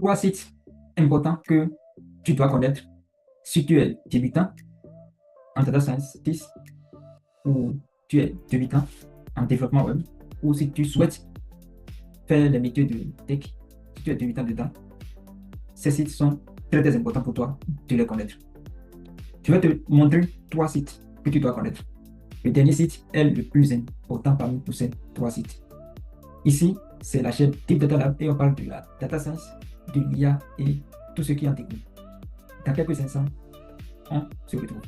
trois sites importants que tu dois connaître si tu es débutant en data scientist ou tu es débutant en développement web ou si tu souhaites faire les métiers de tech, si tu es débutant dedans. Ces sites sont très, très importants pour toi de les connaître. Je vais te montrer trois sites que tu dois connaître. Le dernier site est le plus important parmi tous ces trois sites. Ici, c'est la chaîne Deep Data Lab et on parle de la data science, de l'IA et tout ce qui en découle. Dans quelques instants, on se retrouve.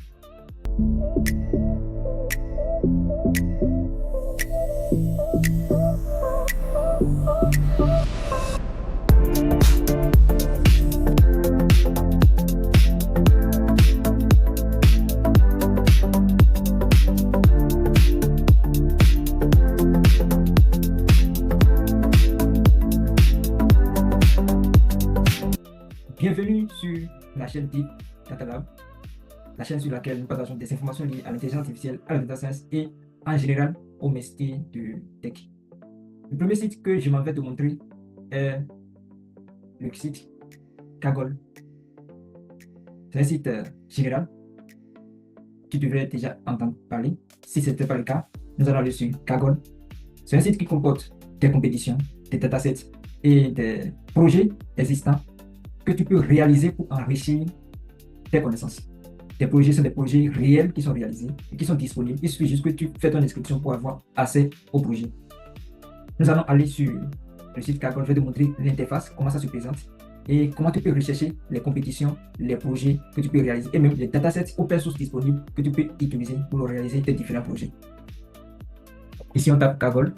Bienvenue sur la chaîne Deep Data Lab, la chaîne sur laquelle nous partageons des informations liées à l'intelligence artificielle, à la data science et en général au métier de tech. Le premier site que je m'en vais te montrer est le site Kaggle. C'est un site général. Tu devrais déjà entendre parler. Si ce n'était pas le cas, nous allons aller sur Kaggle. C'est un site qui comporte des compétitions, des datasets et des projets existants que tu peux réaliser pour enrichir tes connaissances. Tes projets sont des projets réels qui sont réalisés et qui sont disponibles. Il suffit juste que tu fais ton inscription pour avoir accès au projet. Nous allons aller sur le site Kaggle. Je vais te montrer l'interface, comment ça se présente et comment tu peux rechercher les compétitions, les projets que tu peux réaliser et même les datasets open source disponibles que tu peux utiliser pour réaliser tes différents projets. Ici, on tape Kaggle.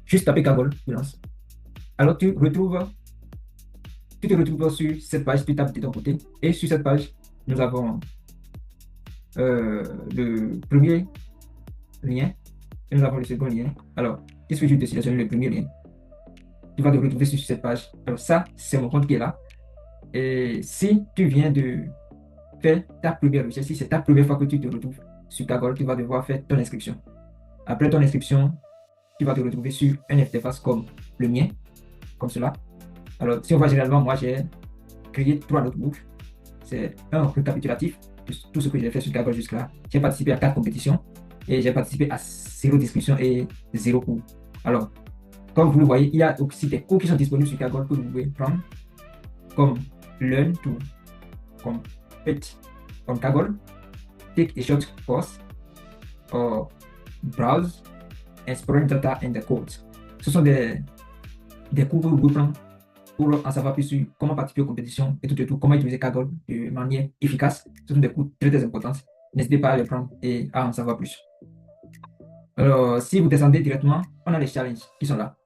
Juste taper Kaggle, tu lances. Alors, tu te retrouves sur cette page, tu tapes de ton côté. Et sur cette page, nous avons le premier lien et nous avons le second lien. Alors, il suffit juste de sélectionner le premier lien. Tu vas te retrouver sur cette page. Alors, ça, c'est mon compte qui est là. Et si tu viens de faire ta première recherche, si c'est ta première fois que tu te retrouves sur Kaggle, tu vas devoir faire ton inscription. Après ton inscription, tu vas te retrouver sur un interface comme le mien, comme cela. Alors, si on voit généralement, moi, j'ai créé 3 notebooks. C'est un récapitulatif de tout ce que j'ai fait sur Kaggle jusque-là. J'ai participé à 4 compétitions et j'ai participé à 0 discussion et 0 cours. Alors, comme vous le voyez, il y a aussi des cours qui sont disponibles sur Kaggle que vous pouvez prendre, comme Learn to Compete on Kaggle, Take a Short Course, or Browse, Exploring Data and the Code. Ce sont des cours que vous pouvez prendre pour en savoir plus sur comment participer aux compétitions et tout, comment utiliser Kaggle de manière efficace. Ce sont des cours très, très importants. N'hésitez pas à les prendre et à en savoir plus. Alors, si vous descendez directement, on a les challenges qui sont là.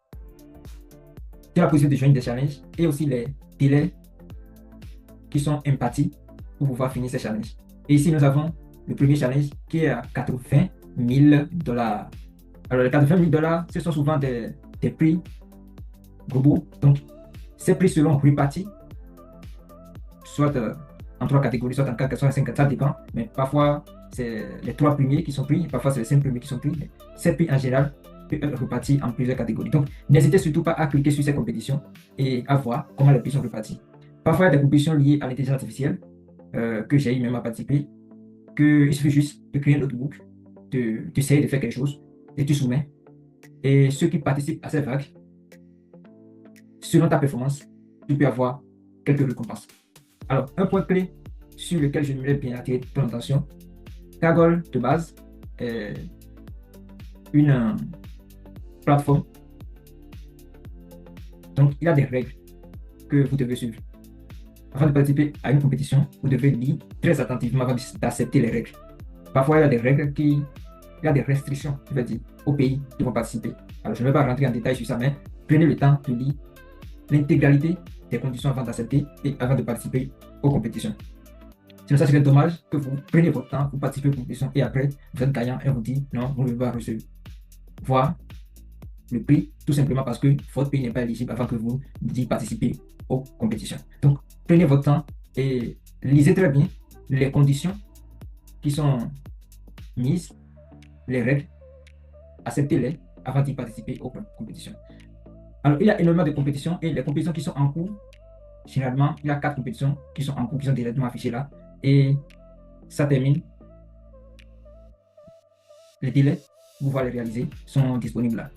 Il y a la possibilité de joindre des challenges et aussi les délais qui sont impartis pour pouvoir finir ces challenges. Et ici, nous avons le premier challenge qui est à 80 000 $. Alors, les 80 000 $, ce sont souvent des prix globaux. Donc, ces prix seront répartis soit en 3 catégories, soit en 4, soit en 5, ça dépend. Mais parfois, c'est les 3 premiers qui sont pris, parfois c'est les 5 premiers qui sont pris. Mais ces prix en général peuvent être répartis en plusieurs catégories. Donc, n'hésitez surtout pas à cliquer sur ces compétitions et à voir comment les prix sont répartis. Parfois, il y a des compétitions liées à l'intelligence artificielle que j'ai eu même à participer, qu'il suffit juste de créer un notebook, d'essayer de faire quelque chose et tu soumets. Et ceux qui participent à ces vagues, selon ta performance, tu peux avoir quelques récompenses. Alors, un point clé sur lequel je voudrais bien attirer ton attention, Kaggle de base est une plateforme. Donc, il y a des règles que vous devez suivre. Avant de participer à une compétition, vous devez lire très attentivement avant d'accepter les règles. Parfois, il y a des règles il y a des restrictions, je veux dire, aux pays qui vont participer. Alors, je ne vais pas rentrer en détail sur ça, mais prenez le temps de lire l'intégralité des conditions avant d'accepter et avant de participer aux compétitions. Sinon, ça serait dommage que vous preniez votre temps, vous participez aux compétitions et après, vous êtes gagnant et on vous dit non, vous ne pouvez pas recevoir le prix tout simplement parce que votre pays n'est pas éligible avant que vous y participez aux compétitions. Donc, prenez votre temps et lisez très bien les conditions qui sont mises, les règles, acceptez-les avant d'y participer aux compétitions. Alors, il y a énormément de compétitions et les compétitions qui sont en cours, généralement, il y a 4 compétitions qui sont en cours, qui sont directement affichées là. Et ça termine. Les délais pour pouvoir les réaliser sont disponibles là.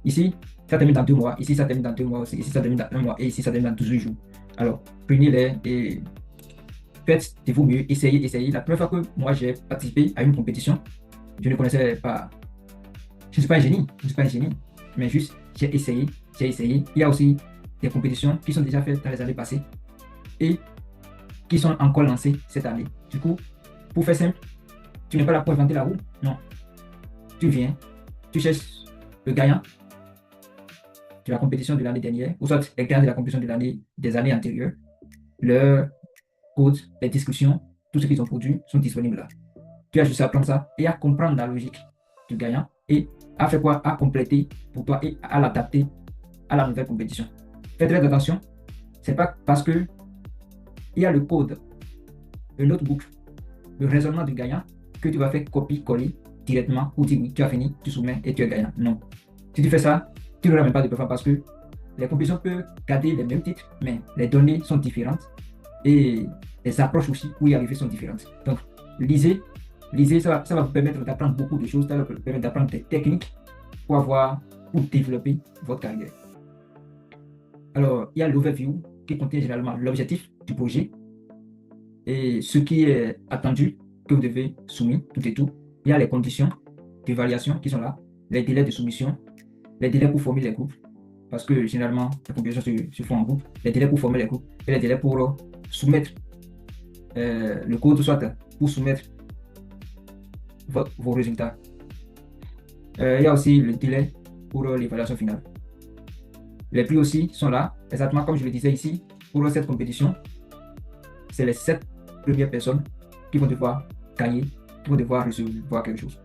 Ici, ça termine dans 2 mois. Ici, ça termine dans 2 mois aussi. Ici, ça termine dans 1 mois. Et ici, ça termine dans 18 jours. Alors, prenez-les et faites de vos mieux. Essayez. La première fois que moi, j'ai participé à une compétition, je ne connaissais pas. Je ne suis pas un génie. Je ne suis pas un génie. Mais juste, j'ai essayé. Il y a aussi des compétitions qui sont déjà faites dans les années passées et qui sont encore lancées cette année. Du coup, pour faire simple, tu n'es pas là pour inventer la roue. Non. Tu viens, tu cherches le gagnant de la compétition de l'année dernière, ou soit les gagnants de la compétition des années antérieures. Leurs codes, les discussions, tout ce qu'ils ont produit sont disponibles là. Tu as juste à prendre ça et à comprendre la logique du gagnant et à faire quoi? À compléter pour toi et à l'adapter à la nouvelle compétition. Faites très attention, c'est pas parce que il y a le code, le notebook, le raisonnement du gagnant que tu vas faire copier-coller directement pour dire oui, tu as fini, tu soumets et tu es gagnant. Non. Si tu fais ça, tu n'auras même pas de performance parce que les compétitions peuvent garder les mêmes titres, mais les données sont différentes et les approches aussi pour y arriver sont différentes. Donc, lisez, ça va vous permettre d'apprendre beaucoup de choses, ça va vous permettre d'apprendre des techniques pour développer votre carrière. Alors, il y a l'overview qui contient généralement l'objectif du projet et ce qui est attendu que vous devez soumettre, tout et tout. Il y a les conditions d'évaluation qui sont là, les délais de soumission, les délais pour former les groupes, parce que généralement, les compétitions se font en groupe, les délais pour former les groupes et les délais pour soumettre le code, soit pour soumettre vos résultats. Il y a aussi le délai pour l'évaluation finale. Les prix aussi sont là, exactement comme je le disais ici, pour cette compétition. C'est les 7 premières personnes qui vont devoir gagner, qui vont devoir recevoir quelque chose.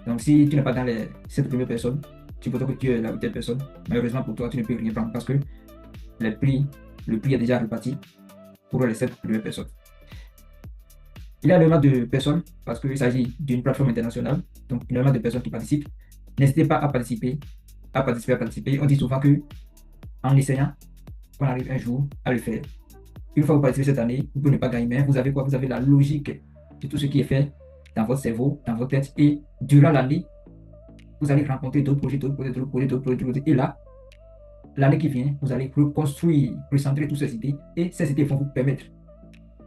Donc, si tu n'es pas dans les 7 premières personnes, tu peux que tu es la 8e personne. Malheureusement pour toi, tu ne peux rien prendre parce que le prix est déjà réparti pour les 7 premières personnes. Il y a énormément de personnes parce qu'il s'agit d'une plateforme internationale, donc énormément de personnes qui participent. N'hésitez pas à participer. On dit souvent que en essayant, on arrive un jour à le faire. Une fois que vous participez cette année, vous pouvez ne pas gagner, mais vous avez quoi? Vous avez la logique de tout ce qui est fait dans votre cerveau, dans votre tête. Et durant l'année, vous allez rencontrer d'autres projets. Et là, l'année qui vient, vous allez reconstruire, recentrer toutes ces idées. Et ces idées vont vous permettre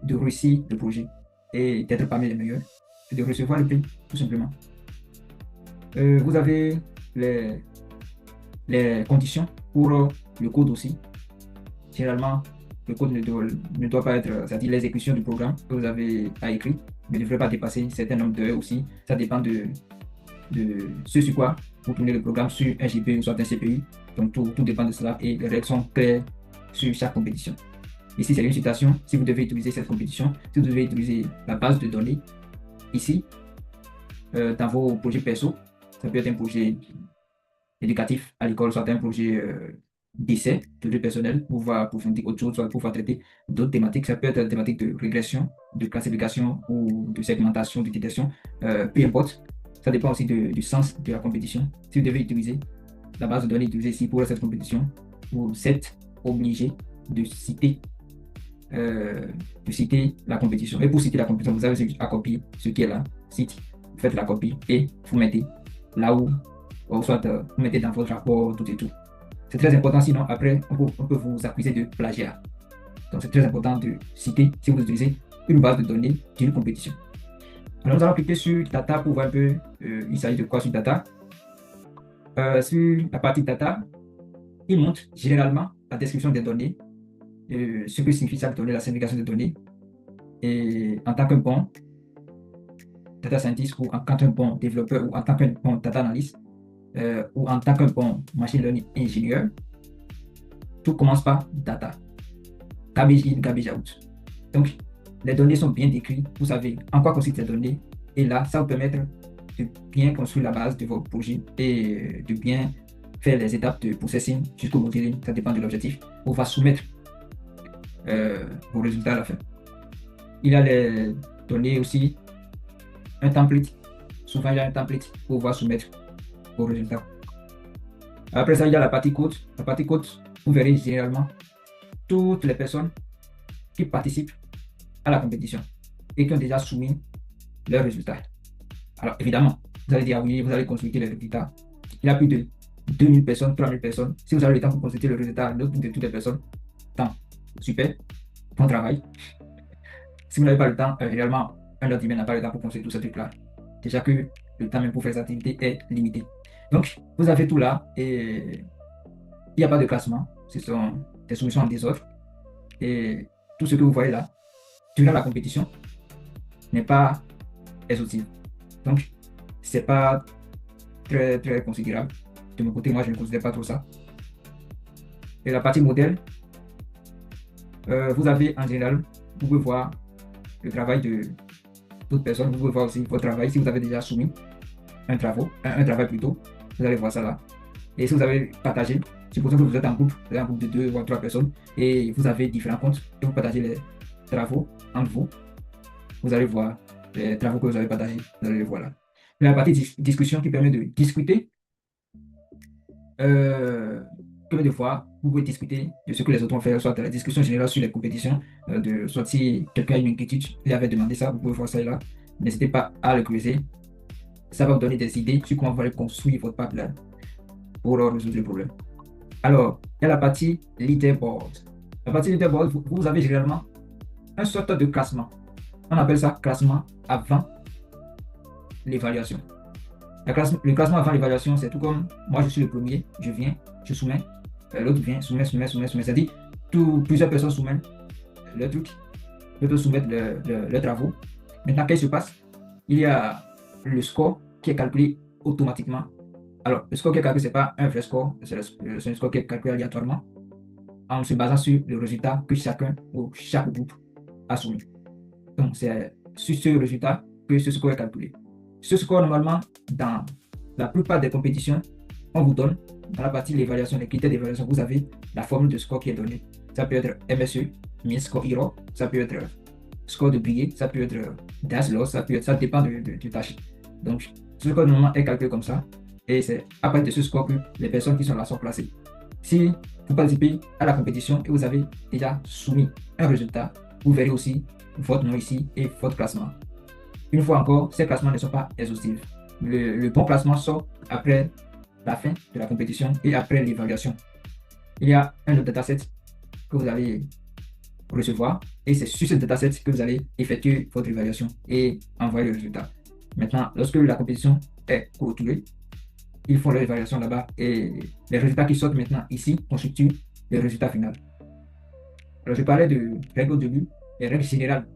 de réussir le projet et d'être parmi les meilleurs et de recevoir le prix, tout simplement. Vous avez les conditions pour le code aussi. Généralement, le code ne doit pas être, c'est-à-dire l'exécution du programme que vous avez à écrire ne devrait pas dépasser un certain nombre d'heures aussi. Ça dépend de ce sur quoi vous tournez le programme, sur un GPU ou soit un CPU. Donc tout dépend de cela et les règles sont claires sur chaque compétition. Ici, c'est une citation. Si vous devez utiliser cette compétition, si vous devez utiliser la base de données ici, dans vos projets perso, ça peut être un projet éducatif à l'école, soit un projet d'essai de vie personnel pour pouvoir approfondir autre chose, soit pour pouvoir traiter d'autres thématiques. Ça peut être des thématiques de régression, de classification ou de segmentation, de détection, peu importe. Ça dépend aussi du sens de la compétition. Si vous devez utiliser la base de données utilisée ici pour cette compétition, vous êtes obligé de citer la compétition. Et pour citer la compétition, vous avez juste à copier ce qui est là, cite, vous faites la copie et vous mettez là où, ou soit vous mettez dans votre rapport, tout et tout. C'est très important, sinon après, on peut vous accuser de plagiat. Donc c'est très important de citer si vous utilisez une base de données d'une compétition. Alors nous allons cliquer sur Data pour voir un peu il s'agit de quoi sur Data. Sur la partie Data, il montre généralement la description des données, ce que signifie chaque donnée, la signification des données. Et en tant qu'un bon data scientist ou en tant qu'un bon développeur ou en tant qu'un bon data analyst ou en tant qu'un bon machine learning ingénieur, tout commence par data. Garbage in, garbage out. Donc, les données sont bien décrites, vous savez en quoi consistent les données, et là, ça vous permettre de bien construire la base de votre projet et de bien faire les étapes de processing jusqu'au modeling, ça dépend de l'objectif. On va soumettre vos résultats à la fin. Il y a les données aussi, un template. Souvent, il y a un template pour pouvoir soumettre vos résultats. Après ça, il y a la partie code. La partie code, vous verrez généralement toutes les personnes qui participent à la compétition et qui ont déjà soumis leurs résultats. Alors, évidemment, vous allez dire, ah oui, vous allez consulter les résultats. Il y a plus de 2000 personnes, 3000 personnes. Si vous avez le temps pour consulter le résultat de toutes les personnes, tant, super, bon travail. Si vous n'avez pas le temps, réellement, un autre humain n'a pas le temps pour consulter tout ce truc-là. Déjà que le temps même pour faire ces activités est limité. Donc, vous avez tout là et il n'y a pas de classement. Ce sont des soumissions en désordre. Et tout ce que vous voyez là, durant la compétition, n'est pas exhaustif. Donc, c'est pas très, très considérable. De mon côté, moi, je ne considère pas trop ça. Et la partie modèle, vous avez en général, vous pouvez voir le travail de d'autres personnes, vous pouvez voir aussi votre travail. Si vous avez déjà soumis un travail plutôt, vous allez voir ça là. Et si vous avez partagé, supposons que vous êtes en groupe, de 2 ou 3 personnes, et vous avez différents comptes, et vous partagez les travaux entre vous, vous allez voir les travaux que vous avez partagés, vous allez les voir là. La partie discussion qui permet de discuter, que de fois, vous pouvez discuter de ce que les autres ont fait, soit la discussion générale sur les compétitions, soit si quelqu'un a une inquiétude, il avait demandé ça, vous pouvez voir ça là. N'hésitez pas à le creuser. Ça va vous donner des idées sur comment vous allez construire votre pipeline pour résoudre le problème. Alors, il y a la partie leaderboard. La partie leaderboard, vous avez généralement un sorte de classement. On appelle ça classement avant l'évaluation. Le classement avant l'évaluation, c'est tout comme moi, je suis le premier, je viens, je soumets, l'autre vient, soumets. C'est-à-dire, plusieurs personnes soumettent le truc, d'autres soumettent leurs travaux. Maintenant, qu'est-ce qui se passe? Il y a le score qui est calculé automatiquement. Alors, le score qui est calculé, ce n'est pas un vrai score, c'est un score qui est calculé aléatoirement en se basant sur le résultat que chacun ou chaque groupe a soumis. Donc, c'est sur ce résultat que ce score est calculé. Ce score, normalement, dans la plupart des compétitions, on vous donne, dans la partie de l'évaluation, les critères d'évaluation, vous avez la formule de score qui est donnée. Ça peut être MSE, Mean Score Hero, ça peut être score de billet, ça peut être DAS-Loss, ça dépend du tâche. Donc, ce score, normalement, est calculé comme ça. Et c'est à partir de ce score que les personnes qui sont là sont placées. Si vous participez à la compétition et vous avez déjà soumis un résultat, vous verrez aussi votre nom ici et votre classement. Une fois encore, ces classements ne sont pas exhaustifs. Le bon classement sort après la fin de la compétition et après l'évaluation. Il y a un autre dataset que vous allez recevoir et c'est sur ce dataset que vous allez effectuer votre évaluation et envoyer le résultat. Maintenant, lorsque la compétition est clôturée, ils font leur évaluation là-bas et les résultats qui sortent maintenant ici constituent les résultats finaux. Alors, je parlais de règles au début, les règles générales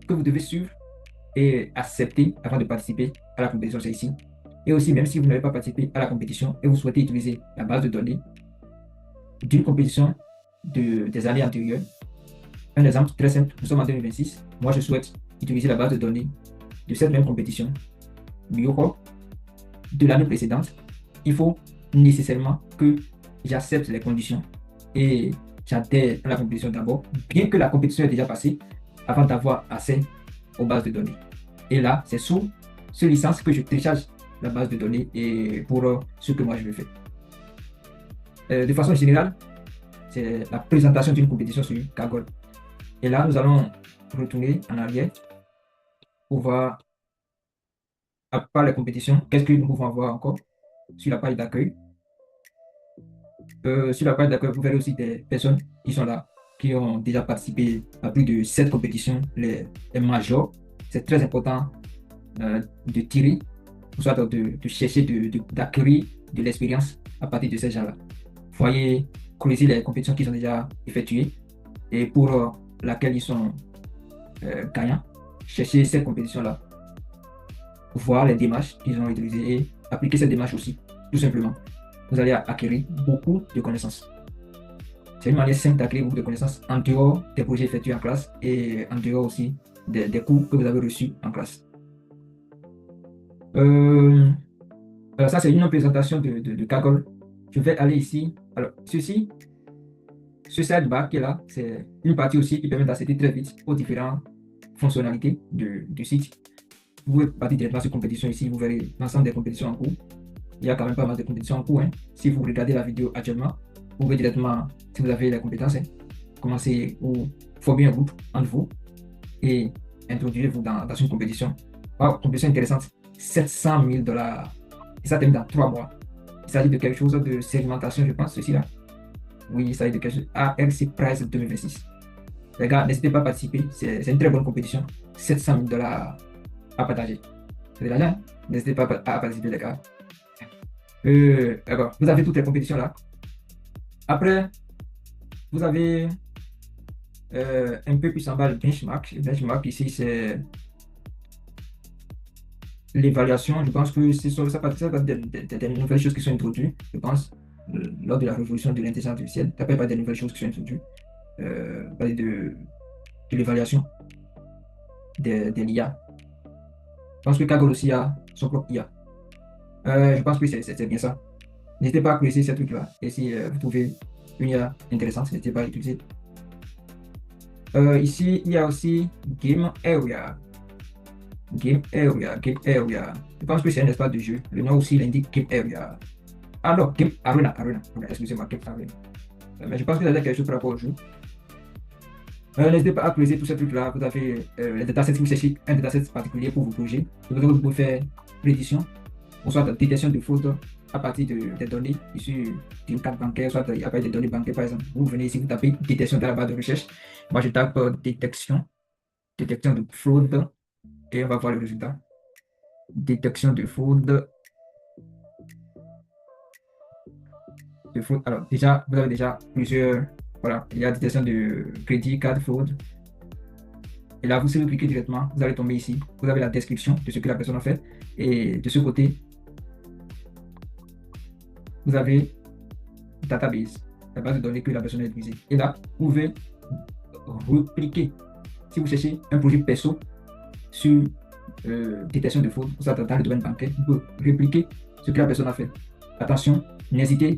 que vous devez suivre et accepter avant de participer à la compétition, c'est ici. Et aussi, même si vous n'avez pas participé à la compétition et vous souhaitez utiliser la base de données d'une compétition des années antérieures, un exemple très simple, nous sommes en 2026, moi je souhaite utiliser la base de données de cette même compétition, Biocorp, de l'année précédente. Il faut nécessairement que j'accepte les conditions et j'adhère à la compétition d'abord, bien que la compétition ait déjà passé, avant d'avoir accès aux bases de données. Et là, c'est sous ce licence que je télécharge la base de données et pour ce que moi je veux faire. De façon générale, c'est la présentation d'une compétition sur Kaggle. Et là, nous allons retourner en arrière pour voir, à part les compétitions, qu'est-ce que nous pouvons voir encore sur la page d'accueil. Sur la page d'accueil, vous verrez aussi des personnes qui sont là, qui ont déjà participé à plus de 7 compétitions, les majors. C'est très important de tirer, soit de chercher d'acquérir de l'expérience à partir de ces gens-là. Vous voyez, creuser les compétitions qu'ils ont déjà effectuées et pour laquelle ils sont gagnants, chercher ces compétitions-là, voir les démarches qu'ils ont utilisées et appliquer ces démarches aussi, tout simplement. Vous allez acquérir beaucoup de connaissances. C'est une manière simple d'acquérir beaucoup de connaissances en dehors des projets effectués en classe et en dehors aussi des cours que vous avez reçus en classe. Ça, c'est une présentation de Kaggle. Je vais aller ici. Alors, ce sidebar qui est là, c'est une partie aussi qui permet d'accéder très vite aux différentes fonctionnalités du site. Vous pouvez partir directement sur compétition ici, vous verrez l'ensemble des compétitions en cours. il y a quand même pas mal de compétitions en cours, hein. Si vous regardez la vidéo actuellement, vous pouvez directement, si vous avez les compétences, hein, commencer ou former un groupe entre vous et introduire-vous dans une compétition. Wow, compétition intéressante. 700 000 $. Et ça termine dans 3 mois. Il s'agit de quelque chose de segmentation, je pense, ceci là. Oui, il s'agit de quelque chose. ARC Prize 2026. Les gars, n'hésitez pas à participer. C'est une très bonne compétition. 700 000 $ à partager. C'est de l'argent, hein. N'hésitez pas à participer, les gars. D'accord. Vous avez toutes les compétitions là. Après, vous avez un peu plus en bas le benchmark. Le benchmark ici, c'est l'évaluation. Je pense que ça parle des nouvelles choses qui sont introduites, je pense, lors de la révolution de l'intelligence artificielle. Ça peut pas des nouvelles choses qui sont introduites. Parler de l'évaluation de l'IA. Je pense que Kaggle aussi a son propre IA. Je pense que c'est bien ça. N'hésitez pas à creuser ces trucs-là. Et si vous trouvez une IA intéressante, n'hésitez pas à l'utiliser. Ici, il y a aussi Game Area. Game Area, Game Area. Je pense que c'est un espace de jeu. Le nom aussi l'indique Game Area. Ah non, Game Arena, excusez-moi, Game Arena. Mais je pense que ça a quelque chose par rapport au jeu. N'hésitez pas à creuser tous ces trucs-là. Vous avez les datasets, vous cherchez un dataset particulier pour vos projets. Vous pouvez faire prédiction, ou soit détection de fautes à partir des données issues d'une carte bancaire, soit à partir des données bancaires, par exemple. Vous venez ici, vous tapez détection dans la barre de recherche. Moi, je tape détection de fraude, et on va voir le résultat. Détection de fraude. Alors, déjà, vous avez déjà plusieurs. Voilà, il y a détection de crédit, carte fraude. Et là, si vous cliquez directement, vous allez tomber ici. Vous avez la description de ce que la personne a fait. Et de ce côté, vous avez database, la base de données que la personne a utilisée. Et là, vous pouvez repliquer. Si vous cherchez un projet perso sur détection de fraude, vous êtes dans le domaine bancaire, vous pouvez répliquer ce que la personne a fait. Attention, n'oubliez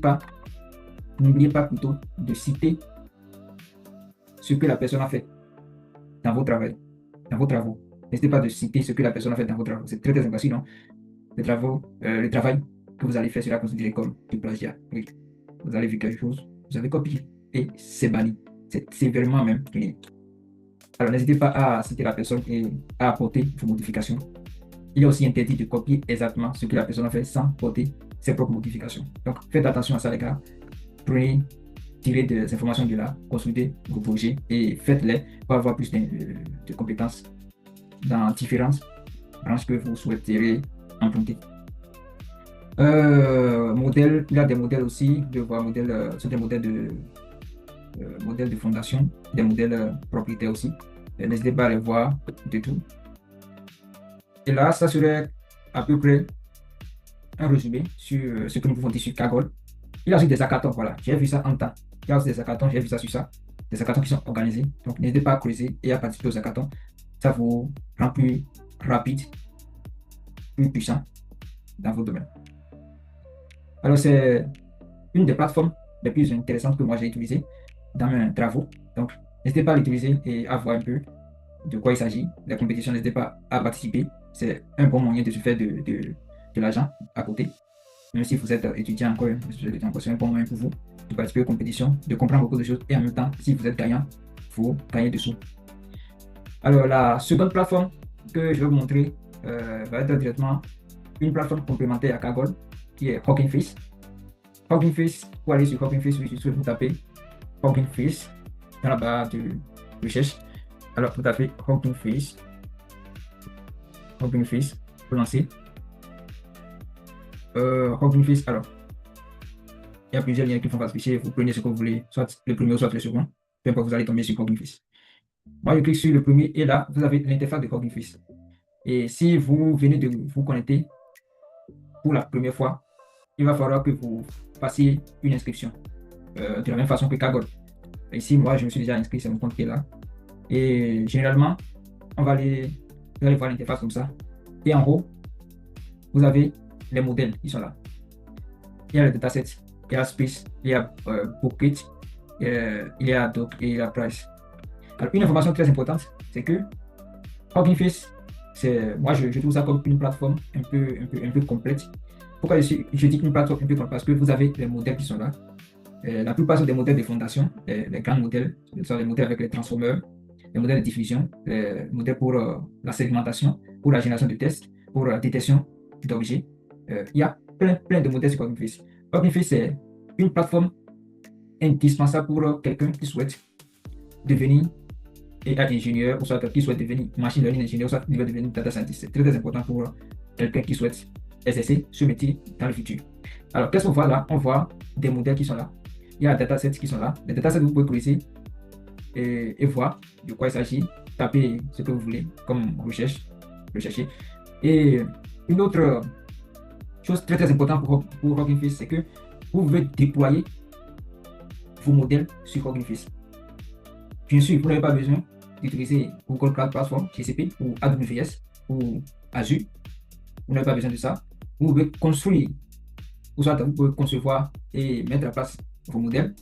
pas plutôt de citer ce que la personne a fait dans vos travaux. N'hésitez pas de citer ce que la personne a fait dans vos travaux. C'est très important, sinon le travail que vous allez faire sera considéré comme du plagiat. Oui. Vous allez vu quelque chose, vous avez copié et c'est banni. C'est sévèrement même puni. Alors n'hésitez pas à citer la personne et à apporter vos modifications. Il est aussi interdit de copier exactement ce que la personne a fait sans porter ses propres modifications. Donc faites attention à ça, les gars. Prenez, tirez des informations de là, consultez vos projets et faites-les pour avoir plus de compétences dans différentes branches que vous souhaiterez emprunter. Modèle, il y a des modèles aussi, c'est des modèles de fondation, des modèles propriétaires aussi. N'hésitez pas à les voir de tout. Et là, ça serait à peu près un résumé sur ce que nous pouvons dire sur Kaggle. Il y a aussi des hackathons, voilà, j'ai vu ça en temps. Il y a aussi des hackathons, j'ai vu ça sur ça. Des hackathons qui sont organisés. Donc n'hésitez pas à creuser et à participer aux hackathons. Ça vous rend plus rapide, plus puissant dans votre domaine. Alors c'est une des plateformes les plus intéressantes que moi j'ai utilisées dans mes travaux. Donc n'hésitez pas à l'utiliser et à voir un peu de quoi il s'agit. Les compétitions, n'hésitez pas à participer. C'est un bon moyen de se faire de l'argent à côté. Même si vous êtes étudiant encore, c'est un bon moyen pour vous de participer aux compétitions, de comprendre beaucoup de choses et en même temps, si vous êtes gagnant, vous gagnez des sous. Alors, la seconde plateforme que je vais vous montrer va être directement une plateforme complémentaire à Kaggle qui est Hugging Face. Hugging Face, pour aller sur Hugging Face, vous tapez Hugging Face dans la barre de recherche. Alors, vous tapez Hugging Face, vous lancez. Hugging Face, alors, il y a plusieurs liens qui vont s'afficher. Vous prenez ce que vous voulez, soit le premier ou soit le second. Peu importe, vous allez tomber sur Hugging Face. Moi, je clique sur le premier et là, vous avez l'interface de Hugging Face. Et si vous venez de vous connecter pour la première fois, il va falloir que vous fassiez une inscription de la même façon que Kaggle. Ici, moi, je me suis déjà inscrit, c'est mon compte qui est là. Et généralement, vous allez voir l'interface comme ça. Et en haut, vous avez les modèles qui sont là. Il y a le dataset, il y a Space, il y a Bucket, il y a Doc et il y a Price. Alors, une information très importante, c'est que Hugging Face, moi je trouve ça comme une plateforme un peu complète Pourquoi je dis une plateforme un peu comme parce que vous avez les modèles qui sont là. La plupart sont des modèles de fondation, les grands modèles, ce sont les modèles avec les transformeurs, les modèles de diffusion, les modèles pour la segmentation, pour la génération de tests, pour la détection d'objets. Il y a plein de modèles sur Hugging Face. Hugging Face, c'est une plateforme indispensable pour quelqu'un qui souhaite devenir AI ingénieur, ou soit qui souhaite devenir machine learning ingénieur, ou soit qui veut devenir data scientist. C'est très important pour quelqu'un qui souhaite exercer ce métier dans le futur. Alors, qu'est-ce qu'on voit là? On voit des modèles qui sont là. Il y a des datasets qui sont là. Les datasets, vous pouvez creuser et voir de quoi il s'agit. Tapez ce que vous voulez comme rechercher. Et une autre chose très importante pour Hugging Face, c'est que vous pouvez déployer vos modèles sur Hugging Face. Bien sûr, vous n'avez pas besoin d'utiliser Google Cloud Platform, GCP ou AWS ou Azure. Vous n'avez pas besoin de ça. Vous pouvez construire, vous pouvez concevoir et mettre en place vos modèles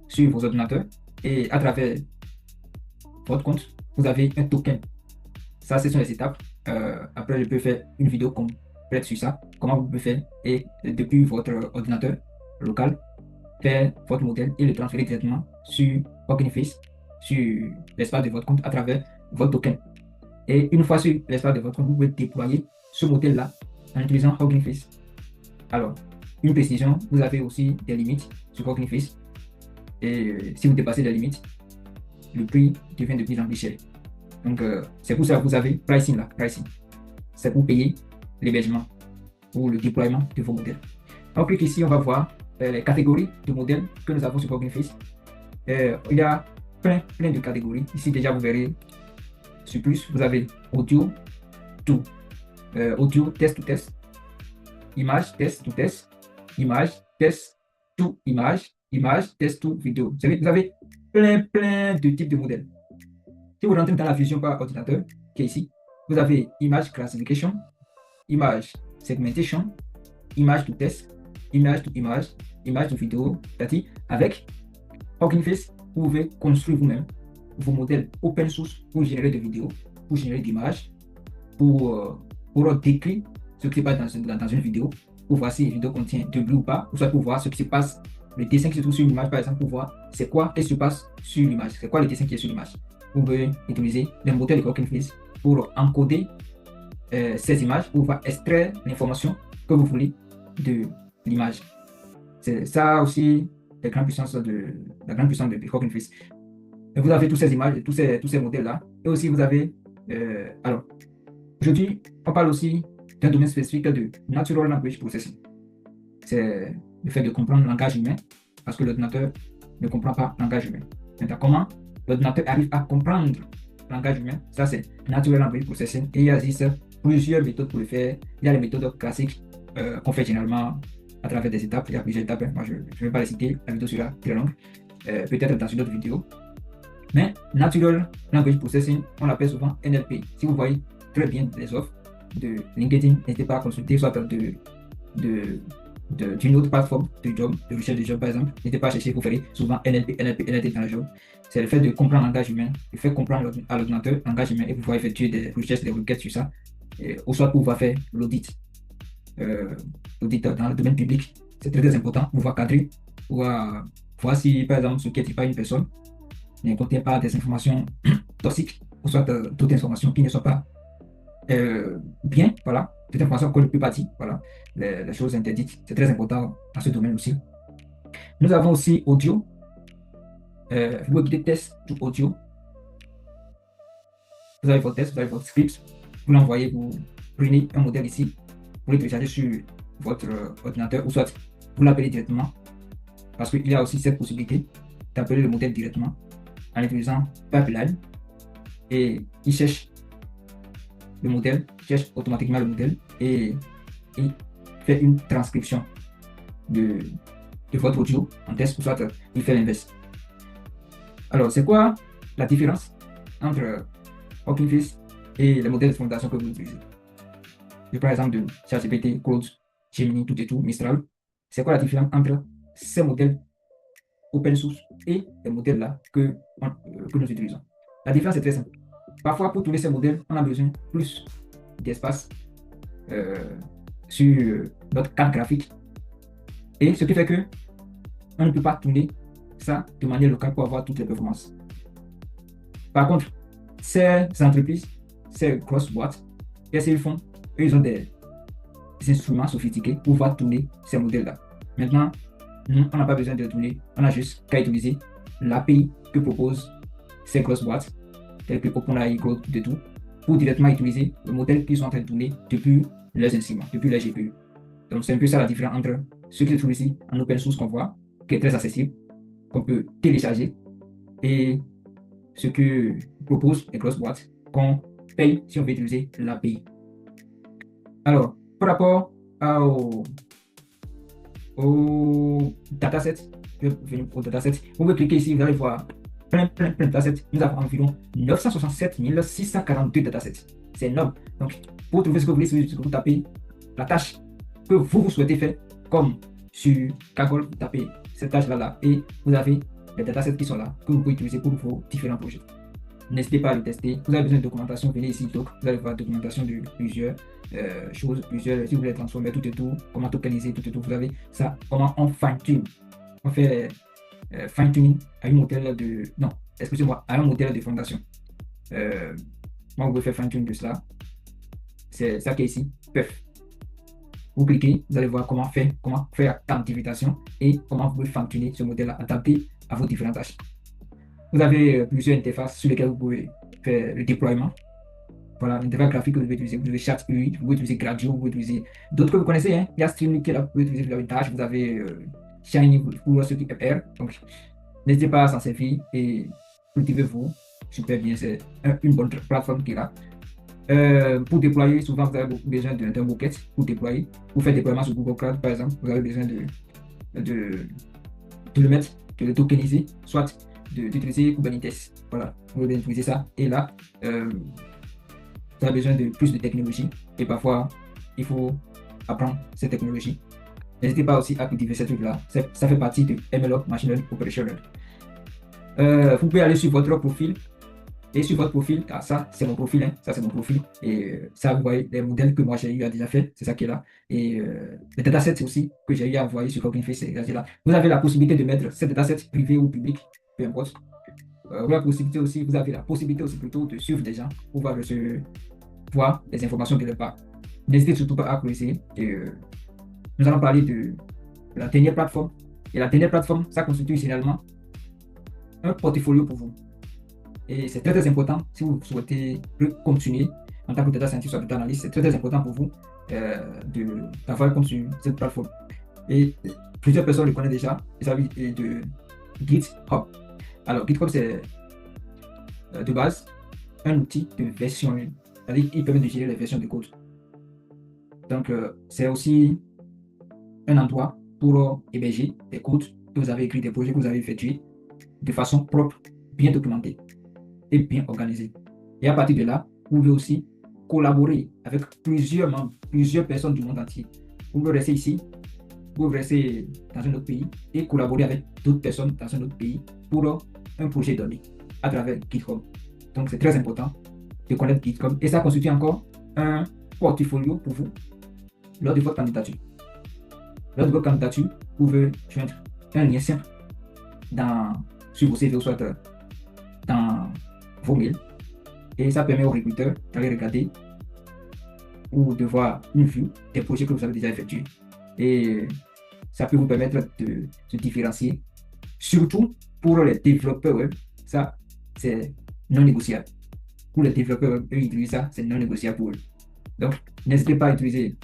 sur vos ordinateurs. Et à travers votre compte, vous avez un token. Ça, ce sont les étapes. Après, je peux faire une vidéo complète sur ça. Comment vous pouvez faire et depuis votre ordinateur local, faire votre modèle et le transférer directement sur Hugging Face, sur l'espace de votre compte à travers votre token. Et une fois sur l'espace de votre compte, vous pouvez déployer ce modèle-là en utilisant Hugging Face. Alors, une précision, vous avez aussi des limites sur Hugging Face. Et si vous dépassez les limites, le prix devient de plus en plus cher. Donc, c'est pour ça que vous avez pricing là, pricing. C'est pour payer l'hébergement ou le déploiement de vos modèles. On clique ici, on va voir les catégories de modèles que nous avons sur Hugging Face. Il y a plein de catégories. Ici, déjà, vous verrez sur plus, vous avez audio, tout. Audio, test to test. Image, test to test. Image, test to image. Image, test to vidéo. Vous avez plein de types de modèles. Si vous rentrez dans la fusion par ordinateur, qui est ici, vous avez image classification, image segmentation, image to test, image to image, image to vidéo. C'est-à-dire, avec Hugging Face, vous pouvez construire vous-même vos modèles open source pour générer des vidéos, pour générer des images, pour décrire ce qui se passe dans une vidéo, pour voir si une vidéo contient de bruit ou pas, ou soit pour voir ce qui se passe, le dessin qui se trouve sur l'image, par exemple, pour voir c'est quoi qui se passe sur l'image, c'est quoi le dessin qui est sur l'image. Vous pouvez utiliser les modèles de Hugging Face pour encoder ces images, pour pouvoir extraire l'information que vous voulez de l'image. C'est ça aussi la grande puissance de Hugging Face. Et vous avez toutes ces images, tous ces modèles-là. Et aussi, vous avez... alors, aujourd'hui, on parle aussi d'un domaine spécifique de Natural Language Processing. C'est le fait de comprendre le langage humain, parce que l'ordinateur ne comprend pas le langage humain. Maintenant, comment l'ordinateur arrive à comprendre le langage humain? Ça, c'est Natural Language Processing. Et il existe plusieurs méthodes pour le faire. Il y a les méthodes classiques qu'on fait généralement à travers des étapes. Il y a plusieurs étapes. Moi, je ne vais pas les citer. La vidéo sera très longue. Peut-être dans une autre vidéo. Mais Natural Language Processing, on l'appelle souvent NLP. Si vous voyez très bien les offres de LinkedIn, n'hésitez pas à consulter, soit d'une autre plateforme de job, de recherche de job par exemple. N'hésitez pas à chercher, vous verrez souvent NLP dans le job. C'est le fait de comprendre le langage humain, le fait de comprendre à l'ordinateur le langage humain et pouvoir effectuer des recherches, des requêtes sur ça, ou soit pour pouvoir faire l'audit. L'audit dans le domaine public, c'est très important, pouvoir cadrer, pouvoir voir si par exemple ce qui est pas une personne ne contient pas des informations toxiques, ou soit d'autres informations qui ne sont pas bien, voilà, des informations qu'on ne peut pas dire, voilà, les choses interdites, c'est très important dans ce domaine aussi. Nous avons aussi audio, vous pouvez des tests tout audio. Vous avez votre test, vous avez votre script, vous l'envoyez, vous prenez un modèle ici, vous le téléchargez sur votre ordinateur, ou soit vous l'appelez directement, parce qu'il y a aussi cette possibilité d'appeler le modèle directement en utilisant Pipeline, et il cherche le modèle, cherche automatiquement le modèle et il fait une transcription de votre audio en test, ou soit il fait l'inverse. Alors, c'est quoi la différence entre Hugging Face et les modèles de fondation que vous utilisez? Je prends l'exemple de ChatGPT, Claude, Gemini, tout et tout, Mistral. C'est quoi la différence entre ces modèles open source et les modèles là que nous utilisons? La différence est très simple. Parfois, pour trouver ces modèles, on a besoin plus d'espace sur notre carte graphique. Et ce qui fait que on ne peut pas tourner ça de manière locale pour avoir toutes les performances. Par contre, ces entreprises, ces grosses boîtes, qu'est-ce qu'ils font? Eux, ils ont des instruments sophistiqués pour pouvoir tourner ces modèles-là. Maintenant, nous, on n'a pas besoin de tourner, on a juste qu'à utiliser l'API que proposent ces grosses boîtes, telles que OpenAI, Claude, de tout, pour directement utiliser le modèle qu'ils sont en train de tourner depuis leurs instruments, depuis la GPU. Donc, c'est un peu ça la différence entre ce qui se trouve ici en open source qu'on voit, qui est très accessible, qu'on peut télécharger, et ce que proposent les grosses boîtes, qu'on paye si on veut utiliser l'API. Alors, par rapport au dataset, je vais venir au dataset. Vous pouvez cliquer ici, vous allez voir plein de datasets. Nous avons environ 967 642 datasets. C'est énorme. Donc, pour trouver ce que vous voulez, vous tapez la tâche que vous souhaitez faire, comme sur Kaggle, vous tapez cette tâche-là et vous avez les datasets qui sont là, que vous pouvez utiliser pour vos différents projets. N'hésitez pas à le tester. Vous avez besoin de documentation, venez ici, donc vous allez voir documentation de plusieurs choses, si vous voulez transformer tout et tout, comment tokeniser tout et tout, vous avez ça, comment on fine-tune. On fait fine-tuning à un modèle de, non, excusez-moi, à un modèle de fondation. Moi, vous pouvez faire fine-tune de cela. C'est ça qui est ici, PEF. Vous cliquez, vous allez voir comment faire quantification et comment vous pouvez fine-tuner ce modèle-là adapté à vos différentes tâches. Vous avez plusieurs interfaces sur lesquelles vous pouvez faire le déploiement. Voilà, l'interface graphique que vous pouvez utiliser. Vous avez ChatUI, vous pouvez utiliser Gradio, vous pouvez utiliser d'autres que vous connaissez. Hein. Il y a Streamlit qui est là, vous pouvez utiliser pour une tâche. Vous avez Shiny pour ce qui est R. Donc, n'hésitez pas à s'en servir et cultivez-vous. Super bien, c'est une bonne plateforme qui est là. Pour déployer, souvent vous avez besoin d'un bucket pour déployer. Pour faire déploiement sur Google Cloud, par exemple, vous avez besoin de le mettre, de le tokeniser, soit d'utiliser Kubernetes. Voilà, vous pouvez utiliser ça. Et là, vous avez besoin de plus de technologie. Et parfois, il faut apprendre ces technologies. N'hésitez pas aussi à cultiver ces trucs-là. Ça fait partie de MLOps, Machine Learning Operational. Vous pouvez aller sur votre profil. Et sur votre profil, ça c'est mon profil, hein, ça c'est mon profil. Et ça, vous voyez les modèles que moi j'ai eu à déjà fait, c'est ça qui est là. Et les datasets aussi que j'ai eu à envoyer sur CognFace, c'est là. Vous avez la possibilité de mettre ces datasets privés ou publics, peu importe. Vous avez la possibilité aussi, plutôt de suivre des gens pour voir les informations de leur part. N'hésitez surtout pas à creuser. Nous allons parler de la dernière plateforme. Et la dernière plateforme, ça constitue généralement un portfolio pour vous. Et c'est très important si vous souhaitez continuer en tant que data scientist ou data analyst, c'est très important pour vous d'avoir comme sur cette plateforme. Et plusieurs personnes le connaissent déjà, il s'agit de GitHub. Alors GitHub c'est de base un outil de version, c'est-à-dire qu'il permet de gérer les versions de code. Donc c'est aussi un endroit pour héberger des codes que vous avez écrits, des projets que vous avez effectués de façon propre, bien documentée et bien organisé. Et à partir de là, vous pouvez aussi collaborer avec plusieurs membres, plusieurs personnes du monde entier. Vous pouvez rester ici, vous pouvez rester dans un autre pays et collaborer avec d'autres personnes dans un autre pays pour un projet donné à travers GitHub. Donc c'est très important de connaître GitHub et ça constitue encore un portfolio pour vous lors de votre candidature. Lors de votre candidature, vous pouvez joindre un lien simple sur vos CV ou soit dans vos mails et ça permet aux recruteurs d'aller regarder ou de voir une vue des projets que vous avez déjà effectués et ça peut vous permettre de se différencier, surtout pour les développeurs web. Ça c'est non négociable pour les développeurs web. Eux utilisent ça, c'est non négociable pour eux. Donc n'hésitez pas à utiliser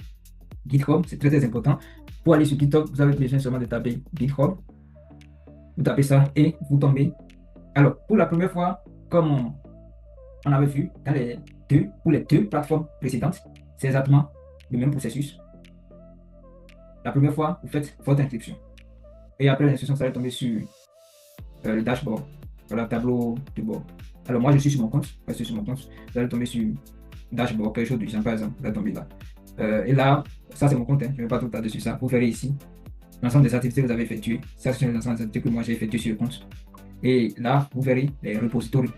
GitHub, c'est très important. Pour aller sur GitHub, vous avez besoin seulement de taper GitHub, vous tapez ça et vous tombez. Alors pour la première fois, comme on avait vu pour les deux plateformes précédentes, c'est exactement le même processus. La première fois, vous faites votre inscription. Et après l'inscription, ça va tomber sur le dashboard, voilà, le tableau de bord. Alors moi, je suis sur mon compte, vous allez tomber sur dashboard, quelque chose du genre, par exemple, vous allez tomber là. Et là, ça c'est mon compte, hein, je ne vais pas tout tarder sur ça. Vous verrez ici l'ensemble des activités que vous avez effectuées. Ça, c'est l'ensemble des activités que moi j'ai effectuées sur le compte. Et là, vous verrez les repositories,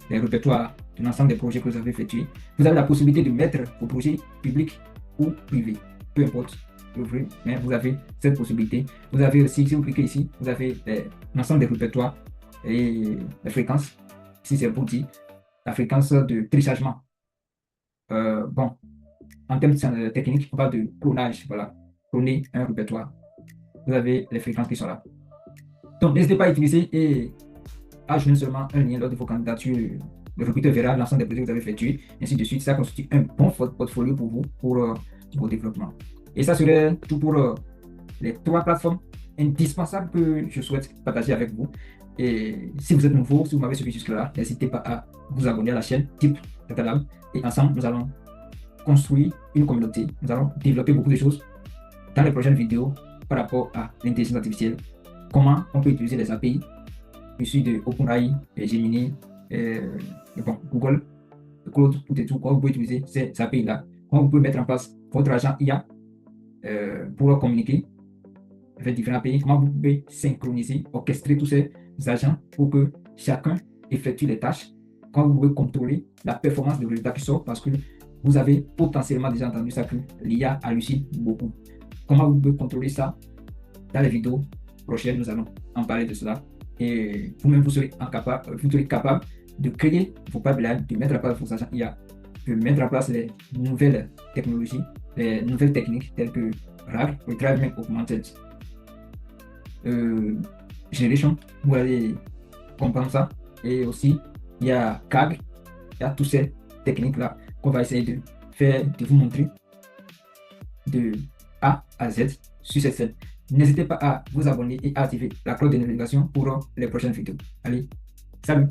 les répertoires de l'ensemble des projets que vous avez effectués. Vous avez la possibilité de mettre vos projets publics ou privés. peu importe l'ouvrir, mais vous avez cette possibilité. Vous avez aussi, si vous cliquez ici, vous avez l'ensemble des répertoires et les fréquences. Ici, c'est pour dire la fréquence de téléchargement. Bon, en termes techniques, on parle de clonage. Voilà, cloner un répertoire. Vous avez les fréquences qui sont là. Donc, n'hésitez pas à utiliser et à joindre seulement un lien lors de vos candidatures. Le recruteur verra l'ensemble des projets que vous avez effectués, ainsi de suite. Ça constitue un bon portfolio pour vous, pour vos développements. Et ça serait tout pour les 3 plateformes indispensables que je souhaite partager avec vous. Et si vous êtes nouveau, si vous m'avez suivi jusque-là, n'hésitez pas à vous abonner à la chaîne Type Datalab. Et ensemble, nous allons construire une communauté. Nous allons développer beaucoup de choses dans les prochaines vidéos par rapport à l'intelligence artificielle. Comment on peut utiliser les API issus de OpenAI, Gemini, bon, Google, Claude, tout et tout. Comment vous pouvez utiliser ces API-là. Comment vous pouvez mettre en place votre agent IA pour communiquer avec différents API. Comment vous pouvez synchroniser, orchestrer tous ces agents pour que chacun effectue les tâches. Comment vous pouvez contrôler la performance du résultat qui sort, parce que vous avez potentiellement déjà entendu ça que l'IA hallucine beaucoup. Comment vous pouvez contrôler ça? Dans les vidéos prochaines, nous allons en parler de cela. Et vous-même, vous serez capable de créer vos pipelines, de mettre en place vos agents IA, de mettre en place les nouvelles technologies, les nouvelles techniques telles que RAG, Retrieval Augmented Generation. Vous allez comprendre ça. Et aussi, il y a CAG, il y a toutes ces techniques-là qu'on va essayer de faire, de vous montrer de A à Z sur cette chaîne. N'hésitez pas à vous abonner et à activer la cloche de notification pour les prochaines vidéos. Allez, salut!